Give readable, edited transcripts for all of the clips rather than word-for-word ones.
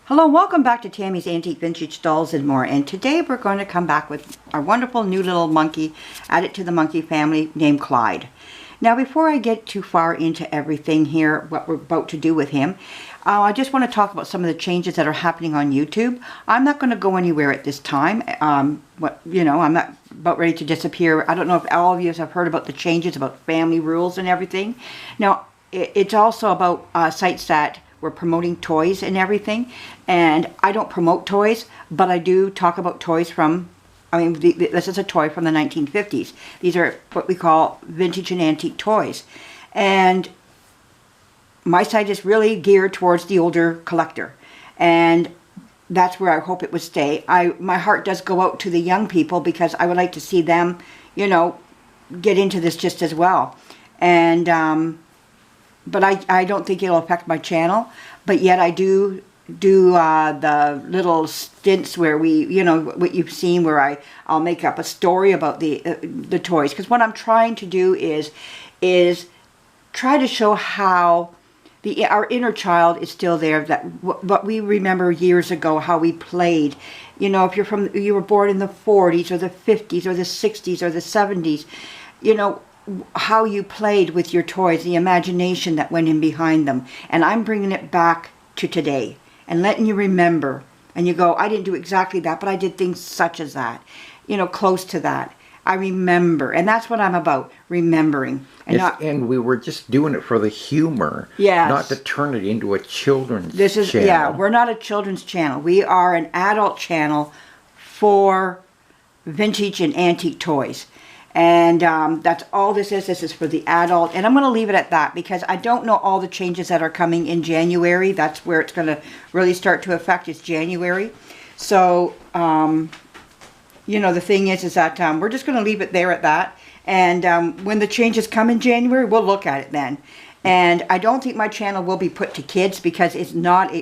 Hello, welcome back to Tammy's Antique Vintage Dolls and More. And today we're going to come back with our wonderful new little monkey, added to the monkey family, named Clyde. Now, before I get too far into everything here, what we're about to do with him, I just want to talk about some of the changes that are happening on YouTube. I'm not going to go anywhere at this time. I'm not about ready to disappear. I don't know if all of you have heard about the changes about family rules and everything. Now, it's also about sites that we're promoting toys and everything, and I don't promote toys, but I do talk about toys from, this is a toy from the 1950s. These are what we call vintage and antique toys, and my site is really geared towards the older collector, and that's where I hope it would stay. My heart does go out to the young people because I would like to see them, get into this just as well. And but I don't think it'll affect my channel. But yet I do the little stints where we, what you've seen, where I'll make up a story about the toys. Because what I'm trying to do is try to show how our inner child is still there. That what we remember years ago, how we played. If you were born in the 40s or the 50s or the 60s or the 70s, how you played with your toys, the imagination that went in behind them. And I'm bringing it back to today and letting you remember. And you go, I didn't do exactly that, but I did things such as that, close to that. I remember, and that's what I'm about, remembering. And, and we were just doing it for the humor, yes, not to turn it into a children's channel. Yeah, we're not a children's channel. We are an adult channel for vintage and antique toys. And that's all this is. This is for the adult. And I'm going to leave it at that because I don't know all the changes that are coming in January. That's where it's going to really start to affect is January. So, the thing is that we're just going to leave it there at that. And when the changes come in January, we'll look at it then. And I don't think my channel will be put to kids because it's not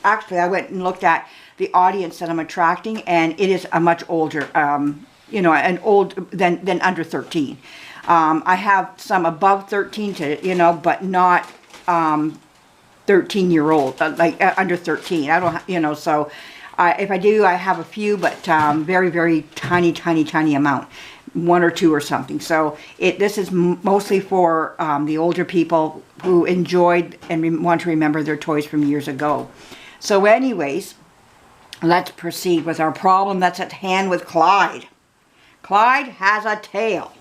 actually, I went and looked at the audience that I'm attracting, and it is a much older and old than under 13. I have some above 13 to, but not 13-year-old, like under 13. I don't, so if I do, I have a few, but very, very tiny amount, one or two or something. So this is mostly for the older people who enjoyed and want to remember their toys from years ago. So anyways, let's proceed with our problem that's at hand with Clyde. Clyde has a tail.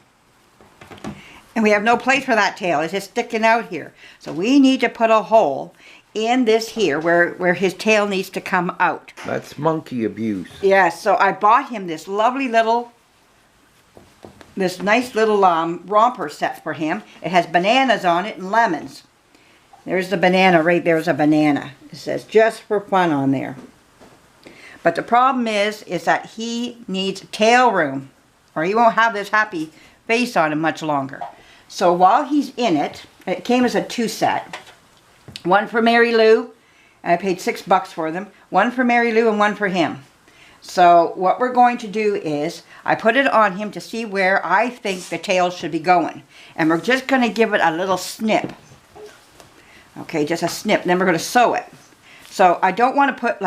And we have no place for that tail. It's just sticking out here. So we need to put a hole in this here where his tail needs to come out. That's monkey abuse. Yes, so I bought him this lovely little, this nice little romper set for him. It has bananas on it and lemons. There's the banana, right there's a banana. It says just for fun on there. But the problem is that he needs tail room, or he won't have this happy face on him much longer. So while he's in it, it came as a 2 set. One for Mary Lou, and I paid $6 for them. One for Mary Lou and one for him. So what we're going to do is, I put it on him to see where I think the tail should be going. And we're just going to give it a little snip. Okay, just a snip. Then we're going to sew it. So I don't want to put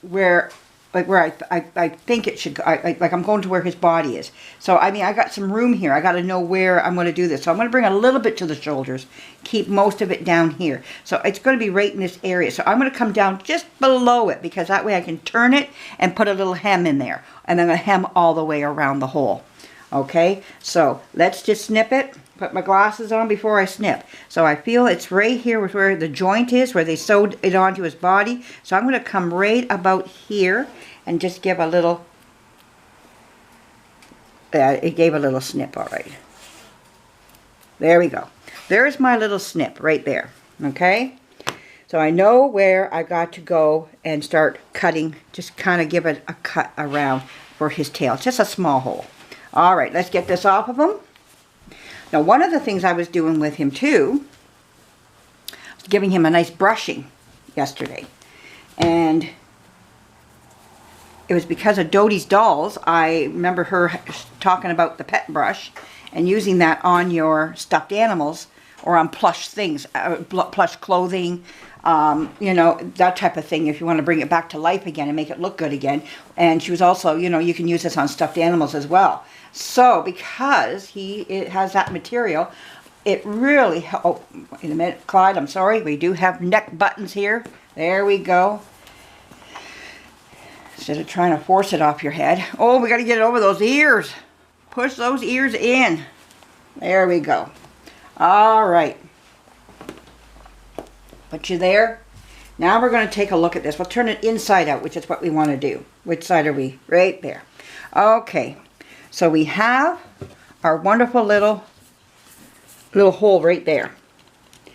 where I think it should go, like I'm going to where his body is. So, I got some room here. I got to know where I'm going to do this. So I'm going to bring a little bit to the shoulders, keep most of it down here. So it's going to be right in this area. So I'm going to come down just below it because that way I can turn it and put a little hem in there. And then I'm going to hem all the way around the hole. Okay, so let's just snip it. Put my glasses on before I snip. So I feel it's right here with where the joint is, where they sewed it onto his body. So I'm going to come right about here and just give a little, it gave a little snip, all right. There we go. There's my little snip right there, okay? So I know where I got to go and start cutting, just kind of give it a cut around for his tail. Just a small hole. All right, let's get this off of him. Now, one of the things I was doing with him, too, was giving him a nice brushing yesterday. And it was because of Dodie's dolls. I remember her talking about the pet brush and using that on your stuffed animals or on plush things, plush clothing, you know, that type of thing, if you want to bring it back to life again and make it look good again. And she was also, you know, you can use this on stuffed animals as well. So because it has that material, it really, oh, wait a minute, Clyde, I'm sorry, we do have neck buttons here. There we go. Instead of trying to force it off your head. Oh, we got to get it over those ears. Push those ears in. There we go. All right. Put you there. Now we're going to take a look at this. We'll turn it inside out, which is what we want to do. Which side are we? Right there. Okay. So we have our wonderful little hole right there.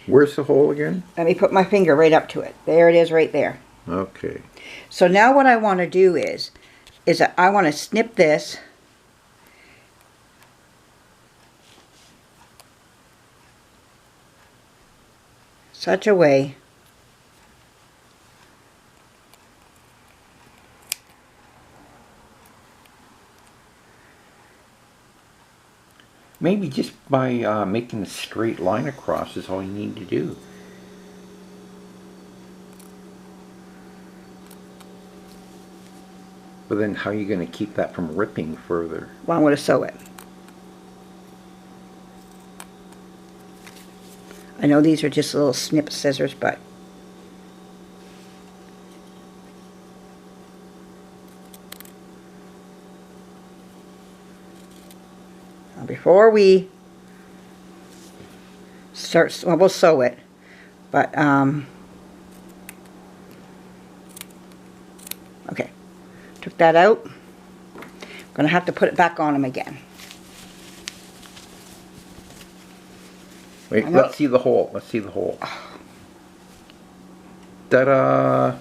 Where's the hole again? Let me put my finger right up to it. There it is right there. Okay. So now what I want to do is that I want to snip this such a way maybe just by making a straight line across is all you need to do. But then how are you going to keep that from ripping further? Well, I'm going to sew it. I know these are just little snip scissors, but now before we start, well, we'll sew it, but okay, took that out. I'm gonna have to put it back on them again. Wait, let's see the hole. Let's see the hole. Ta-da!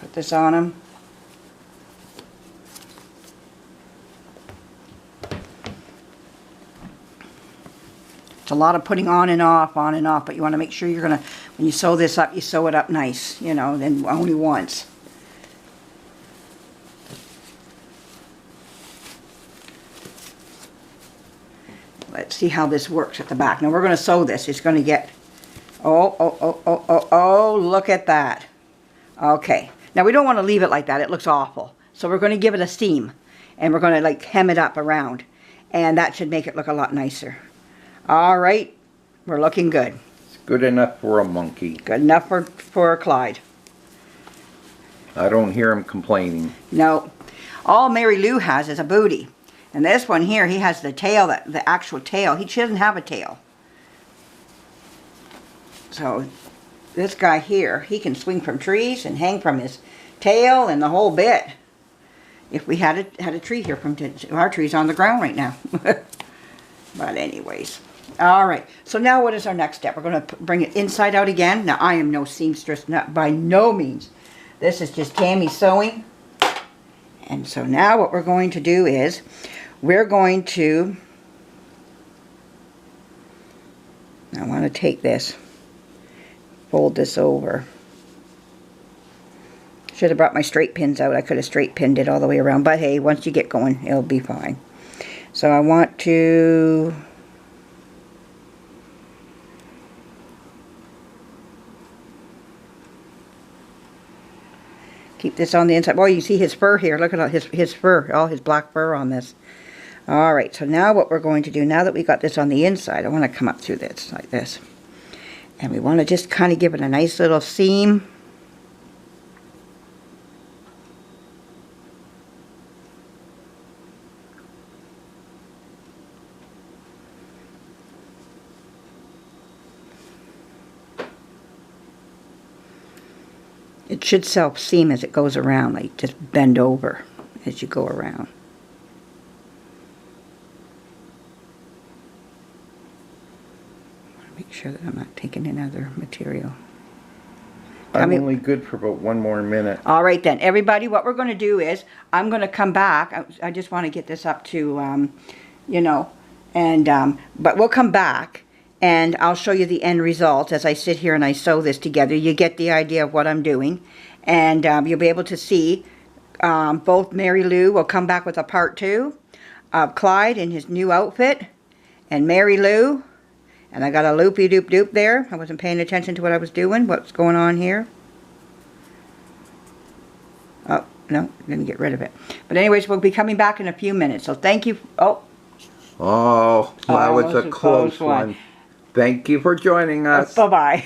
Put this on them. It's a lot of putting on and off, but you want to make sure you're going to, when you sew this up, you sew it up nice, you know, then only once. Let's see how this works at the back. Now we're going to sew this. It's going to get, oh, look at that. Okay. Now we don't want to leave it like that. It looks awful. So we're going to give it a seam. And we're going to like hem it up around. And that should make it look a lot nicer. All right, we're looking good. It's good enough for a monkey. Good enough for Clyde. I don't hear him complaining. No. All Mary Lou has is a booty. And this one here, he has the tail, the actual tail. He doesn't have a tail. So this guy here, he can swing from trees and hang from his tail and the whole bit. If we had a tree here, our tree's on the ground right now. But anyways. All right, so now what is our next step? We're going to bring it inside out again. Now, I am no seamstress, by no means. This is just Tammy sewing. And so now what we're going to do is, we're going to, I want to take this, fold this over. Should have brought my straight pins out. I could have straight pinned it all the way around. But hey, once you get going, it'll be fine. So I want to... keep this on the inside. Boy, you see his fur here. Look at all his fur, all his black fur on this. All right, so now what we're going to do, now that we got this on the inside, I want to come up through this like this. And we want to just kind of give it a nice little seam. It should self-seam as it goes around, like just bend over as you go around. I want to make sure that I'm not taking in other material. I'm only good for about 1 more minute. All right then, everybody, what we're going to do is, I'm going to come back. I just want to get this up to, you know, and, but we'll come back. And I'll show you the end result as I sit here and I sew this together. You get the idea of what I'm doing. And you'll be able to see both Mary Lou will come back with a part 2 of Clyde in his new outfit. And Mary Lou. And I got a loopy-doop-doop there. I wasn't paying attention to what I was doing. What's going on here? Oh, no, I'm going to get rid of it. But anyways, we'll be coming back in a few minutes. So thank you. Oh, that was a close one. Thank you for joining us. Bye-bye.